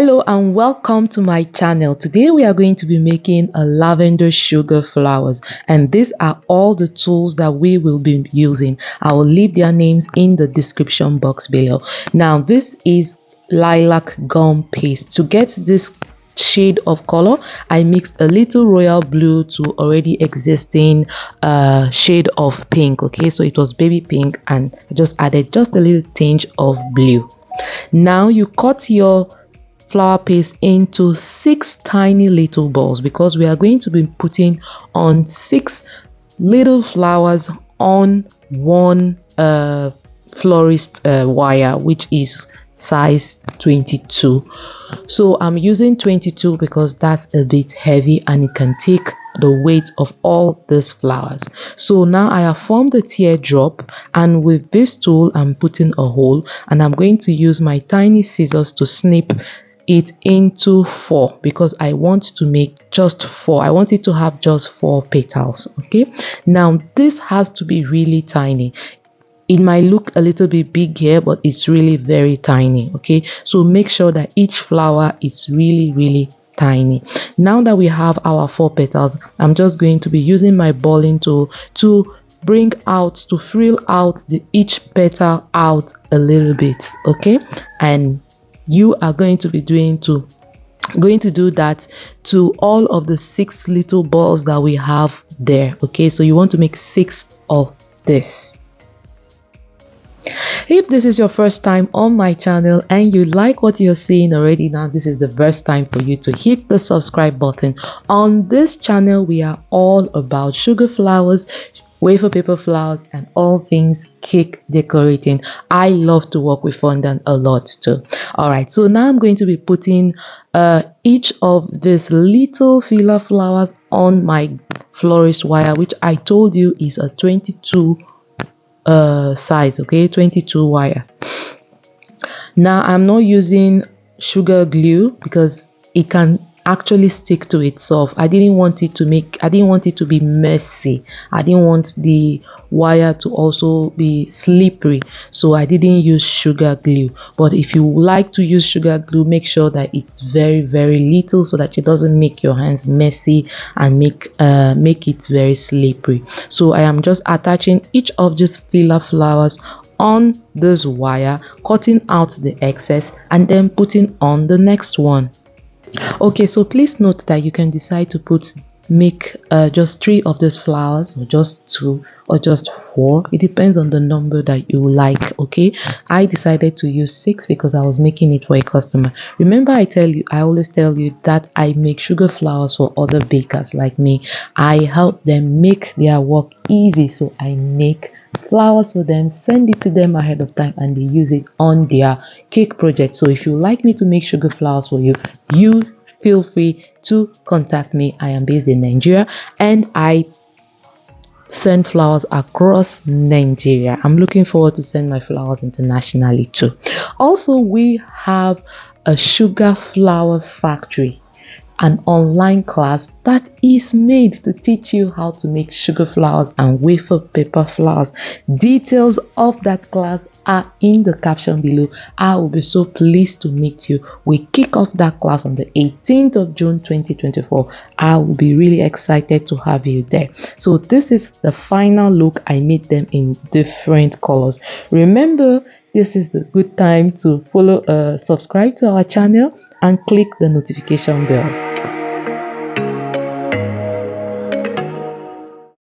Hello and welcome to my channel. Today we are going to be making a lavender sugar flowers, and these are all the tools that we will be using. I will leave their names in the description box below. Now this is lilac gum paste. To get this shade of color, I mixed a little royal blue to already existing shade of pink. Okay, so it was baby pink and I just added just a little tinge of blue. Now you cut your flower paste into 6 tiny little balls, because we are going to be putting on 6 little flowers on one florist wire, which is size 22. So I'm using 22 because that's a bit heavy and it can take the weight of all these flowers. So now I have formed a teardrop, and with this tool I'm putting a hole, and I'm going to use my tiny scissors to snip it into 4 because I want to make just 4. I want it to have just 4 petals. Okay, now this has to be really tiny. It might look a little bit big here, but it's really very tiny. Okay, so make sure that each flower is really tiny. Now that we have our 4 petals, I'm just going to be using my balling tool to bring out, to frill out each petal out a little bit. Okay, and you are going to be do that to all of the 6 little balls that we have there. Okay, so you want to make 6 of this. If this is your first time on my channel and you like what you're seeing already, now this is the best time for you to hit the subscribe button. On this channel we are all about sugar flowers, wafer paper flowers, and all things cake decorating. I love to work with fondant a lot too. Alright, so now I'm going to be putting each of these little filler flowers on my florist wire, which I told you is a 22 size. Okay, 22 wire. Now I'm not using sugar glue because it can actually stick to itself. I didn't want it to be messy. I didn't want the wire to also be slippery, so I didn't use sugar glue. But if you like to use sugar glue, make sure that it's very little so that it doesn't make your hands messy and make it very slippery. So I am just attaching each of these filler flowers on this wire, cutting out the excess and then putting on the next one. Okay, so please note that you can decide to make just 3 of these flowers, or just 2, or just 4. It depends on the number that you like. Okay, I decided to use 6 because I was making it for a customer. Remember, I always tell you that I make sugar flowers for other bakers like me. I help them make their work easy, so I make flowers for them, send it to them ahead of time, and they use it on their cake project. So if you like me to make sugar flowers for you, you feel free to contact me. I am based in Nigeria and I send flowers across Nigeria. I'm looking forward to send my flowers internationally too. Also, we have a sugar flower factory, an online class that is made to teach you how to make sugar flowers and wafer paper flowers. Details of that class are in the caption below. I will be so pleased to meet you. We kick off that class on the 18th of June 2024. I will be really excited to have you there. So this is the final look. I made them in different colors. Remember, this is the good time to subscribe to our channel and click the notification bell.